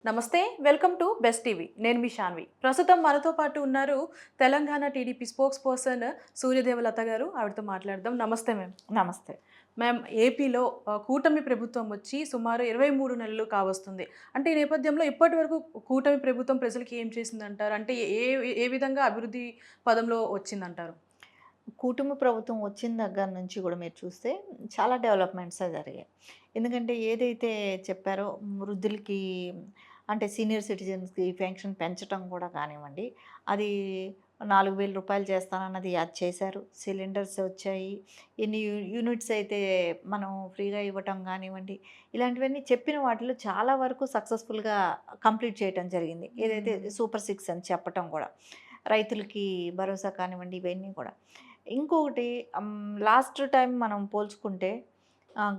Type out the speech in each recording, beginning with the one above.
నమస్తే welcome to best TV నేను మీ శాన్వి ప్రస్తుతం మనతో పాటు ఉన్నారు తెలంగాణ టీడీపీ స్పోక్స్ పర్సన్ సూర్యదేవలత గారు ఆవిడతో మాట్లాడదాం నమస్తే మ్యామ్ నమస్తే. మ్యామ్ ఏపీలో కూటమి ప్రభుత్వం వచ్చి సుమారు 23 నెలలు కావస్తుంది అంటే ఈ నేపథ్యంలో ఇప్పటి వరకు కూటమి ప్రభుత్వం ప్రజలకి ఏం చేసిందంటారు అంటే ఏ ఏ విధంగా అభివృద్ధి పదంలో వచ్చిందంటారు కుటుంబ ప్రభుత్వం వచ్చిన దగ్గర నుంచి కూడా మీరు చూస్తే చాలా డెవలప్‌మెంట్సే జరిగాయి. ఎందుకంటే ఏదైతే చెప్పారో వృద్ధులకి అంటే సీనియర్ సిటిజన్స్‌కి పెన్షన్ పెంచటం కూడా కానివ్వండి, అది రూ. 4,000 చేస్తానన్నది అది చేశారు. సిలిండర్స్ వచ్చాయి. ఎన్ని యూనిట్స్ అయితే మనం ఫ్రీగా ఇవ్వటం కానివ్వండి, ఇలాంటివన్నీ చెప్పిన వాటిలో చాలా వరకు సక్సెస్‌ఫుల్‌గా కంప్లీట్ చేయటం జరిగింది. ఏదైతే సూపర్ సిక్స్ అని చెప్పటం కూడా. రైతులకి భరోసా కానివ్వండి ఇవన్నీ కూడా. ఇంకొకటి లాస్ట్ టైం మనం పోల్చుకుంటే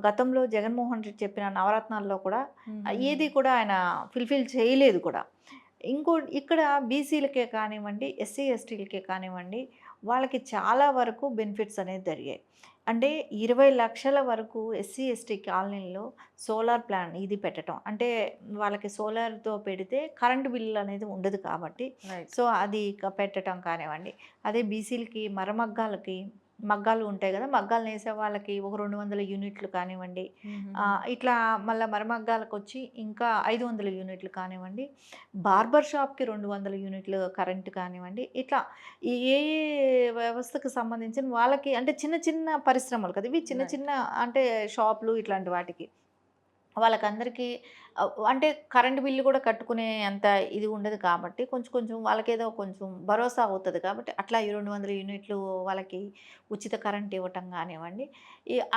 గతంలో జగన్మోహన్ రెడ్డి చెప్పిన నవరత్నాల్లో కూడా ఏది కూడా ఆయన ఫుల్ఫిల్ చేయలేదు కూడా. ఇక్కడ బీసీలకే కానివ్వండి, ఎస్సీ, ఎస్టీలకే కానివ్వండి, వాళ్ళకి చాలా వరకు బెనిఫిట్స్ అనేది జరిగాయి. అంటే 20,00,000 వరకు ఎస్సీ, ఎస్టీ కాలనీల్లో సోలార్ ప్లాన్ ఇది పెట్టటం. అంటే వాళ్ళకి సోలార్‌తో పెడితే కరెంట్ బిల్ అనేది ఉండదు కాబట్టి, రైట్ సో అది పెట్టటం కానివ్వండి. అదే బీసీలకి మగ్గాలు ఉంటాయి కదా! మగ్గాలు నేసే వాళ్ళకి ఒక 200 యూనిట్లు కానివ్వండి. ఇట్లా మళ్ళా మరమగ్గాలకొచ్చి ఇంకా 500 యూనిట్లు కానివ్వండి. బార్బర్ షాప్‌కి 200 యూనిట్లు కరెంట్ కానివ్వండి. ఇట్లా ఏ వ్యవస్థకు సంబంధించిన వాళ్ళకి అంటే చిన్న చిన్న పరిశ్రమలు కదా! ఇవి చిన్న రైట్ చిన్న అంటే షాపులు ఇట్లాంటి వాటికి. వాళ్ళకందరికీ అంటే కరెంట్ బిల్లు కూడా కట్టుకునే అంత ఇది ఉండదు కాబట్టి కొంచెం కొంచెం వాళ్ళకేదో కొంచెం భరోసా అవుతది కాబట్టి అట్లా ఈ 200 యూనిట్లు వాళ్ళకి ఉచిత కరెంట్ ఇవ్వటం కానివ్వండి.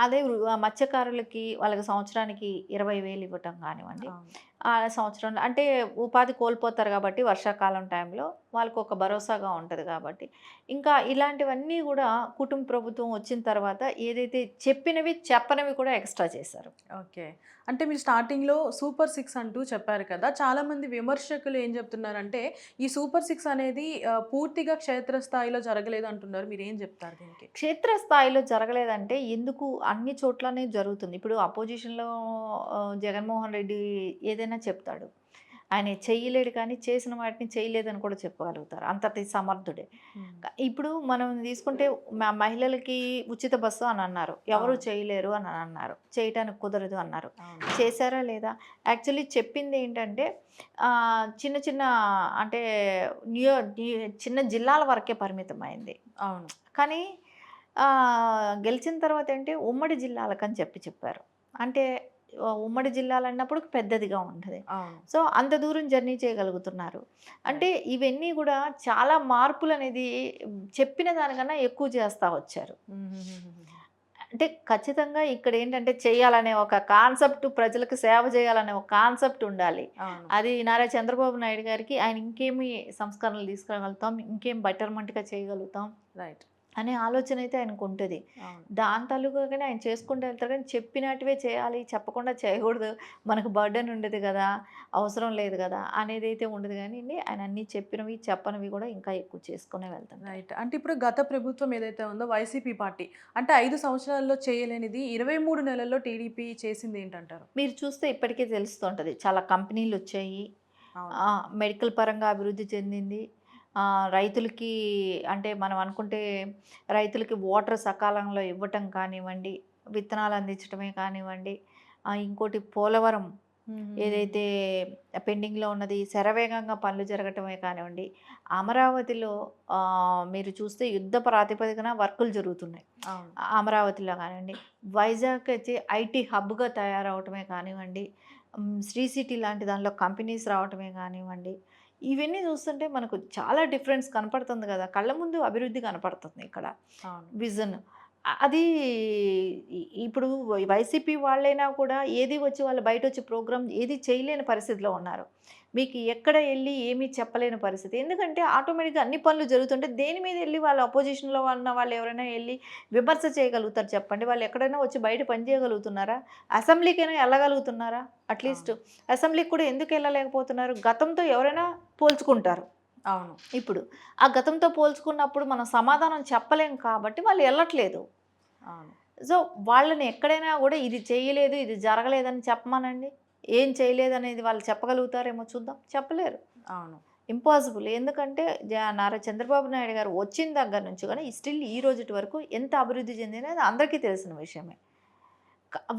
అదే మత్స్యకారులకి వాళ్ళకి సంవత్సరానికి 20,000 ఇవ్వటం కానివ్వండి. అవును ఆ సంవత్సరంలో అంటే ఉపాధి కోల్పోతారు కాబట్టి వర్షాకాలం టైంలో వాళ్ళకొక భరోసాగా ఉంటది కాబట్టి. ఇంకా ఇలాంటివన్నీ కూడా కుటుంబ ప్రభుత్వం వచ్చిన తర్వాత ఏదైతే చెప్పినవి, చెప్పనివి కూడా ఎక్స్‌ట్రా చేశారు. ఓకే. అంటే మీరు స్టార్టింగ్‌లో సూపర్ సిక్స్ అంటూ చెప్పారు కదా! చాలామంది విమర్శకులు ఏం చెప్తున్నారంటే, ఈ సూపర్ సిక్స్ అనేది పూర్తిగా క్షేత్రస్థాయిలో జరగలేదు అంటున్నారు. మీరేం చెప్తారు దీనికి? క్షేత్రస్థాయిలో జరగలేదంటే ఎందుకు అన్ని చోట్లనే జరుగుతుంది. ఇప్పుడు అపోజిషన్‌లో జగన్మోహన్ రెడ్డి ఏదైనా చెప్తాడు. ఆయన చెయ్యలేడు కానీ చేసిన వాటిని చేయలేదని కూడా చెప్పగలుగుతారు. అంతటి సమర్థుడే. హ్మ్. ఇప్పుడు మనం తీసుకుంటే మహిళలకి ఉచిత బస్సు అని అన్నారు. ఎవరు అవును. చేయలేరు అని అన్నారు. చేయటానికి కుదరదు అన్నారు. అవును. చేశారా లేదా? యాక్చువల్లీ చెప్పింది ఏంటంటే చిన్న చిన్న అంటే నియో ని చిన్న జిల్లాల వరకే పరిమితమైంది. అవును. కానీ గెలిచిన తర్వాత ఏంటి ఉమ్మడి జిల్లాలకని చెప్పారు. అంటే ఉమ్మడి జిల్లాలన్నప్పుడు పెద్దదిగా ఉంటది. అవును. సో, అంత దూరం జర్నీ చేయగలుగుతున్నారు. అంటే రైట్. ఇవన్నీ గూడా చాలా మార్పులనేది చెప్పిన దానికన్నా ఎక్కువ చేస్తా వచ్చారు. హుహుహుహుహు. అంటే ఖచ్చితంగా ఇక్కడేంటంటే చేయాలనే ఒక కాన్సెప్ట్ ప్రజలకు సేవ చేయాలనే ఒక కాన్సెప్ట్ ఉండాలి. అవును. అది నారా చంద్రబాబు నాయుడు గారికి ఆయన ఇంకేమి సంస్కరణలు తీసుకురాగలుగుతాం, ఇంకేం బెటర్‌మెంట్‌గా చేయగలుగుతాం రైట్. అనే ఆలోచన అయితే ఆయనకుంటది. అవును. దాని తాలూకాగానే ఆయన చేసుకుంటూ వెళ్తారు కానీ చెప్పినటివే చేయాలి, చెప్పకుండా చేయకూడదు. మనకు బర్డెన్ ఉండదు గదా! అవసరం లేదు గదా! అనేదైతే ఉండదు గానీండి. ఆయన అన్నీ చెప్పినవి, చెప్పనివి గూడా ఇంకా ఎక్కువ చేసుకునే వెళ్తుంటారు. రైట్. అంటే ఇప్పుడు గత ప్రభుత్వం ఏదైతే ఉందో వైసీపీ పార్టీ అంటే 5 సంవత్సరాల్లో చేయలేనిది 23 నెలల్లో టీడీపీ చేసిందేంటంటారు? మీరు చూస్తే ఇప్పటికే తెలుస్తుంటది. చాలా కంపెనీలొచ్చాయి. అవును. మెడికల్ పరంగా అభివృద్ధి చెందింది. రైతులకి అంటే మనం అనుకుంటే రైతులకి వాటర్ సకాలంలో ఇవ్వటం కానివ్వండి, విత్తనాలు అందించటమే కానివ్వండి, ఇంకోటి పోలవరం హుహుహుహు. ఏదైతే పెండింగ్‌లో ఉన్నది శరవేగంగా పనులు జరగటమే కానివ్వండి, అమరావతిలో మీరు చూస్తే యుద్ధ ప్రాతిపదికన వర్కులు జరుగుతున్నాయి. అవును. అమరావతిలో కానివ్వండి, వైజాగ్ అయితే ఐటీ హబ్‌గా తయారవ్వటమే కానివ్వండి, శ్రీ సిటీ లాంటి దానిలో కంపెనీస్ రావటమే కానివ్వండి, ఇవన్నీ చూస్తుంటే మనకు చాలా డిఫరెన్స్ కనపడుతుంది గదా! కళ్ళ ముందు అభివృద్ధి కనపడుతుంది ఇక్కడ. అవును. విజన్. అది ఇప్పుడు వైసీపీ వాళ్ళైనా కూడా ఏది వచ్చి వాళ్ళు బయటొచ్చి ప్రోగ్రామ్ ఏది చేయలేని పరిస్థితిలో ఉన్నారు. మీకు ఎక్కడ ఎళ్లి ఏమీ చెప్పలేని పరిస్థితి. ఎందుకంటే ఆటోమేటిక్‌గా అన్ని పనులు జరుగుతుంటే దేని మీద ఎళ్లి వాళ్ళు అపోజిషన్‌లో ఉన్న వాళ్ళు ఎవరైనా ఎళ్లి విమర్శ చేయగలుగుతారు చెప్పండి. వాళ్ళు ఎక్కడైనా వచ్చి బయట పని చేయగలుగుతున్నారా? అసెంబ్లీకైనా ఎళ్ళగలుగుతున్నారా? అట్‌లీస్ట్ అవును. అసెంబ్లీకి కూడా ఎందుకు ఎళ్ళలేకపోతున్నారు? గతంతో ఎవరైనా పోల్చుకుంటారు. అవును. ఇప్పుడు ఆ గతంతో పోల్చుకున్నప్పుడు మనం సమాధానం చెప్పలేం కాబట్టి వాళ్ళు ఎళ్ళట్లేదు. అవును. సో, వాళ్ళని ఎక్కడైనా గూడా ఇది చేయలేదు, ఇది జరగలేదని చెప్పమనండి. ఏం చేయలేదనేది వాళ్ళు చెప్పగలుగుతారేమో చూద్దాం. చెప్పలేరు. అవును. ఇంపాసిబుల్. ఎందుకంటే నారా చంద్రబాబు నాయుడు గారు వచ్చిన దగ్గర నుంచి కూడా స్టిల్ ఈ రోజుటి వరకు ఎంత అభివృద్ధి చెందినది అందరికీ తెలిసిన విషయమే.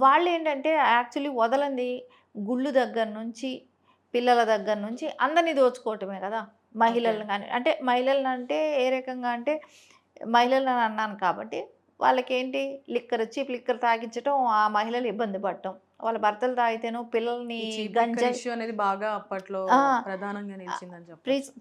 వాళ్ళేంటంటే యాక్చువల్లీ వదలంది గుళ్ళు దగ్గర నుంచి, పిల్లల దగ్గర నుంచి అందరిని దోచుకోవటమే కదా! ఓకే. మహిళలను గాని అంటే మహిళలనంటే ఏ రకంగా అంటే మహిళలని అన్నాను కాబట్టి వాళ్ళకేంటి చీప్ లిక్కర్ తాగించటం, ఆ మహిళలు ఇబ్బంది పడటం. వాళ్ళ భర్తలు తాగితేనో పిల్లల్ని ఈ చీప్ లిక్కర్ గంజాయి ఇష్యూ అనేది బాగా అప్పట్లో ఆ! ప్రధానంగా ఆహ్, నిలిచిందని చెప్పొచ్చు.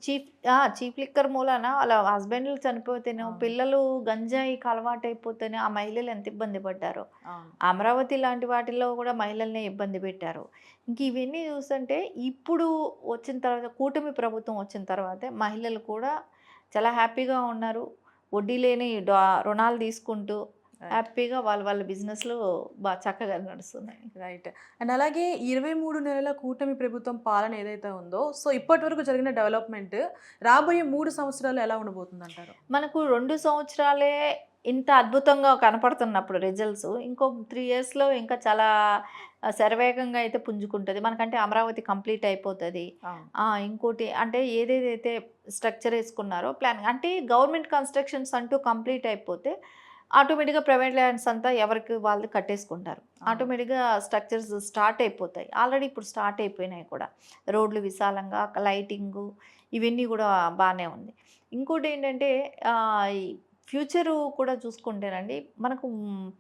చీప్ లిక్కర్ మూలాన వాళ్ళ హస్బెండ్‌లు చనిపోతేనో, అవును. పిల్లలు గంజాయికి అలవాటైపోతేనో ఆ మహిళలు ఎంత ఇబ్బంది పడ్డారో. అవును. అమరావతి లాంటి వాటిల్లో కూడా మహిళల్ని ఇబ్బంది పెట్టారు. ఇంక ఇవన్నీ చూస్తుంటే ఇప్పుడు వచ్చిన తర్వాత కూటమి ప్రభుత్వం వచ్చిన తర్వాతే మహిళలు కూడా చాలా హ్యాపీగా ఉన్నారు. వడ్డీ లేని రుణాలు తీసుకుంటూ రైట్. హ్యాపీగా వాళ్ళ వాళ్ళ బిజినెస్‌లు చక్కగా నడుస్తున్నాయి. రైట్. అండ్ అలాగే 23 నెలల కూటమి ప్రభుత్వం పాలన ఏదైతే ఉందో, సో ఇప్పటివరకు జరిగిన డెవలప్‌మెంట్ రాబోయే 3 సంవత్సరాలు ఎలా ఉండబోతుందంటారు? మనకు 2 సంవత్సరాలే ఇంత అద్భుతంగా కనపడుతున్నప్పుడు రిజల్ట్స్ ఇంకో 3 ఇయర్స్‌లో ఇంకా చాలా శరవేగంగా అయితే పుంజుకుంటది. మనకంటే అమరావతి కంప్లీట్ అయిపోతది. అవును. ఇంకోటి అంటే ఏదేదైతే స్ట్రక్చర్ ఏసుకున్నారో ప్లాన్ అంటే గవర్నమెంట్ కన్‌స్ట్రక్షన్స్ అంటూ కంప్లీట్ అయిపోతే ఆటోమేటిక్‌గా ప్రైవేట్ ల్యాండ్స్ అంతా ఎవరికి వాళ్ళు కట్టేసుకుంటారు. అవును. ఆటోమేటిక్‌గా స్ట్రక్చర్స్ స్టార్ట్ అయిపోతాయి. ఆల్రెడీ ఇప్పుడు స్టార్ట్ అయిపోయినాయి కూడా. రోడ్లు విశాలంగా లైటింగు ఇవన్నీ గూడా బానే ఉంది. ఇంకోటేంటంటే ఈ ఫ్యూచరు కూడా చూసుకుంటేనండి మనకు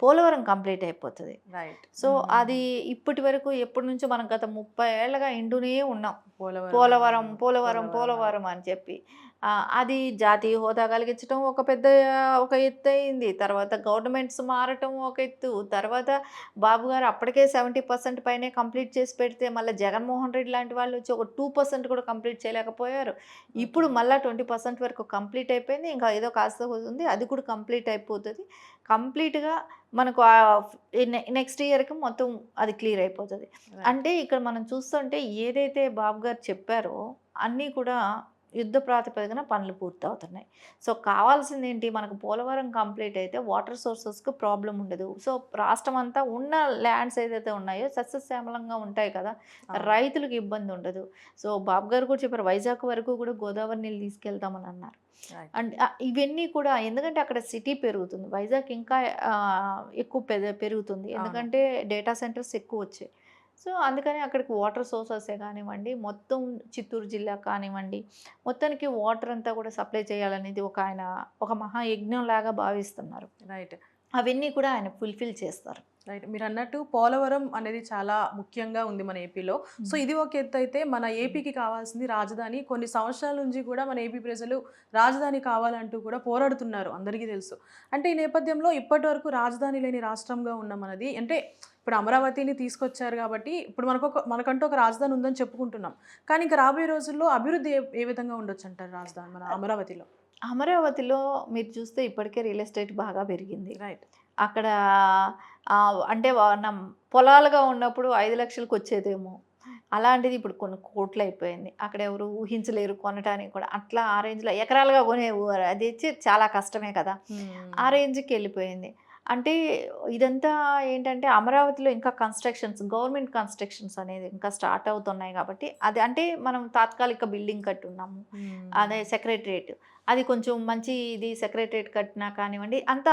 పోలవరం కంప్లీట్ అయిపోతది. రైట్. సో, హ్మ్. హ్మ్. అది హ్మ్. ఇప్పటివరకు ఎప్పటినుంచో మనం గత 30 ఏళ్లుగా ఇంటూనే ఉన్నాం. పోలవరం, పోలవరం, పోలవరం, పోలవరం అని. పోలవరం అని చెప్పి. అది జాతీయ హోదా కలిగించడం ఒక పెద్ద ఒక ఎత్తయింది. తర్వాత గవర్నమెంట్స్ మారటం ఒక ఎత్తు. తర్వాత బాబు గారు అప్పటికే 70% పైనే కంప్లీట్ చేసి పెడితే మళ్ళీ జగన్మోహన్ రెడ్డి లాంటి వాళ్ళు వచ్చి ఒక 2% కూడా కంప్లీట్ చేయలేకపోయారు. ఓకే. ఇప్పుడు మళ్ళా 20% వరకు కంప్లీట్ అయిపోయింది. ఇంకా ఏదో కాస్త ఉంది. అది కూడా కంప్లీట్ అయిపోతది. కంప్లీట్‌గా మనకు నెక్స్ట్ ఇయర్‌కి మొత్తం అది క్లియర్ అయిపోతది. రైట్. అంటే ఇక్కడ మనం చూస్తుంటే ఏదైతే బాబు గారు చెప్పారో అన్నీ కూడా యుద్ధ ప్రాతిపదికన పనులు పూర్తవుతున్నాయి. సో, కావాల్సిందేంటి మనకు పోలవరం కంప్లీట్ అయితే వాటర్ సోర్సెస్‌కి ప్రాబ్లమ్ ఉండదు. సో, రాష్ట్రం అంతా ఉన్న ల్యాండ్స్ ఏదైతే ఉన్నాయో సస్యశ్యామలంగా ఉంటాయి కదా! అవును. రైతులకు ఇబ్బంది ఉండదు. సో, బాబు గారు కూడా చెప్పారు వైజాగ్ వరకు కూడా గోదావరి నీళ్ళు తీసుకెళ్తామని అన్నారు. రైట్. అండ్ ఇవన్నీ కూడా ఎందుకంటే అక్కడ సిటీ పెరుగుతుంది. వైజాగ్ ఇంకా ఎక్కువ పెరుగుతుంది. అవును. ఎందుకంటే డేటా సెంటర్స్ ఎక్కువొచ్చాయి. సో, అందుకని అక్కడికి వాటర్ సోర్సెసే కానివ్వండి, మొత్తం చిత్తూరు జిల్లా కానివ్వండి, మొత్తానికి వాటర్ అంతా కూడా సప్లై చేయాలనేది ఒక మహాయజ్ఞంలాగా భావిస్తున్నారు. రైట్. అవన్నీ కూడా ఆయన ఫుల్‌ఫిల్ చేస్తారు. రైట్. మీరన్నట్టు పోలవరం అనేది చాలా ముఖ్యంగా ఉంది మన ఏపీలో. సో, హ్మ్. ఇది ఒక ఎత్తయితే మన ఏపీకి కావాల్సింది రాజధాని. కొన్ని సంవత్సరాల నుంచి కూడా మన ఏపీ ప్రజలు రాజధాని కావాలంటూ కూడా పోరాడుతున్నారు. అందరికీ తెలుసు. అంటే ఈ నేపథ్యంలో ఇప్పటివరకు రాజధాని లేని రాష్ట్రంగా ఉన్న మనది అంటే ఇప్పుడు అమరావతిని తీసుకొచ్చారు కాబట్టి ఇప్పుడు మనకంటూ ఒక రాజధాని ఉందని చెప్పుకుంటున్నాం. కానీ ఇంక రాబోయే రోజుల్లో అభివృద్ధి ఏ విధంగా ఉండొచ్చంటారు రాజధాని మన అమరావతిలో? అమరావతిలో మీరు చూస్తే ఇప్పటికే రియల్ ఎస్టేట్ బాగా పెరిగింది. రైట్. అక్కడ అంటే పొలాలుగా ఉన్నప్పుడు 5,00,000కి వచ్చేదేమో. అలాంటిది ఇప్పుడు కొన్ని కోట్లయిపోయింది. అక్కడ ఎవరు ఊహించలేరు కొనటానికి కూడా. అట్లా ఆ రేంజ్‌లో ఎకరాలుగా అది చాలా కష్టమే కదా! ఆ హ్మ్. రేంజ్‌కెళ్ళిపోయింది. అంటే ఇదంతా ఏంటంటే అమరావతిలో ఇంకా గవర్నమెంట్ కన్‌స్ట్రక్షన్స్ అనేది ఇంకా స్టార్ట్ అవుతున్నాయి కాబట్టి అది అంటే మనం తాత్కాలిక బిల్డింగ్ కట్టున్నాము. హ్మ్. అదే సెక్రటరియట్. అది కొంచెం మంచి ఇది సెక్రటరియట్ కట్టినా కానివ్వండి, అంతా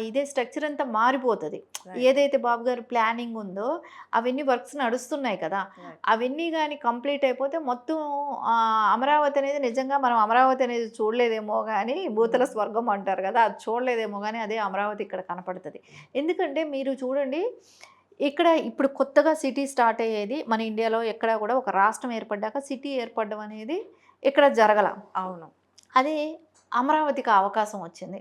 ఇదే స్ట్రక్చర్ అంతా మారిపోతది. రైట్. ఏదైతే బాబు గారి ప్లానింగ్ ఉందో, అవన్నీ వర్క్స్ నడుస్తున్నాయి కదా! రైట్. అవన్నీ గాని కంప్లీట్ అయిపోతే మొత్తం అమరావతి అనేది నిజంగా మనం అమరావతి అనేది చూడలేదేమో గానీ, భూతల హ్మ్. స్వర్గం అంటారు కదా! అది చూడలేదేమో గానీ, అదే అమరావతి ఇక్కడ కనపడతది. ఎందుకంటే మీరు చూడండి, ఇక్కడ ఇప్పుడు కొత్తగా సిటీ స్టార్ట్ అయ్యేది మన ఇండియాలో ఎక్కడా కూడా ఒక రాష్ట్రం ఏర్పడ్డాక సిటీ ఏర్పడడం అనేది ఇక్కడ జరగల. అవును. అది అమరావతికి ఆ అవకాశం వచ్చింది.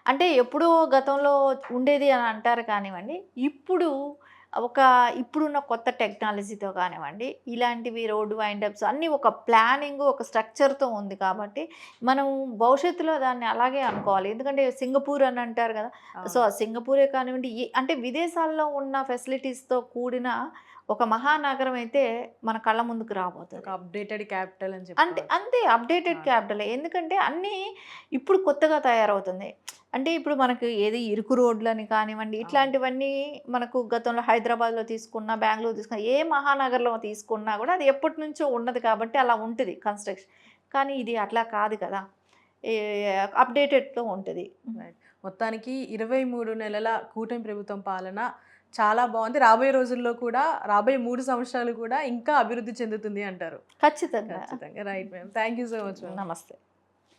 అంటే ఎప్పుడో గతంలో ఉండేది అని అంటారు కానివ్వండి. ఇప్పుడు ఒక ఇప్పుడున్న కొత్త టెక్నాలజీతో కానివ్వండి, ఇలాంటివి రోడ్ వైండప్స్ అన్నీ ఒక ప్లానింగ్, ఒక స్ట్రక్చర్‌తో ఉంది కాబట్టి, మనం భవిష్యత్తులో దాన్ని అలాగే అనుకోవాలి. ఎందుకంటే సింగపూర్ అని అంటారు కదా! సో, అవును. సింగపూరే కానివ్వండి, అంటే విదేశాల్లో ఉన్న ఫెసిలిటీస్‌తో కూడిన ఒక మహానగరం అయితే మన కళ్ళ ముందుకు ఒక రాబోతుంది. అప్డేటెడ్ క్యాపిటల్ అని అంతే చెప్పుకోవచ్చు. అంతే అప్డేటెడ్ ఆ! క్యాపిటలే. ఎందుకంటే అన్నీ ఇప్పుడు కొత్తగా తయారవుతుంది. అంటే ఇప్పుడు మనకు ఏది ఇరుకు రోడ్లని కానివ్వండి, అవును. ఇట్లాంటివన్నీ మనకు గతంలో హైదరాబాద్‌లో తీసుకున్నా, బెంగుళూరు తీసుకున్నా, ఏ మహానగరంలో తీసుకున్నా గూడా అది ఎప్పటినుంచో ఉన్నది కాబట్టి అలా ఉంటది కన్‌స్ట్రక్షన్. కానీ ఇది అట్లా కాదు కదా! ఏ అప్డేటెడ్‌తో ఉంటది. రైట్. మొత్తానికి 23 నెలల కూటమి ప్రభుత్వం పాలన చాలా బావుంది. రాబోయే రోజుల్లో కూడా రాబోయే 3 సంవత్సరాలు కూడా ఇంకా అభివృద్ధి చెందుతుంది అంటారు. ఖచ్చితంగా. ఖచ్చితంగా. Right ma'am. Thank you so much ma'am. నమస్తే.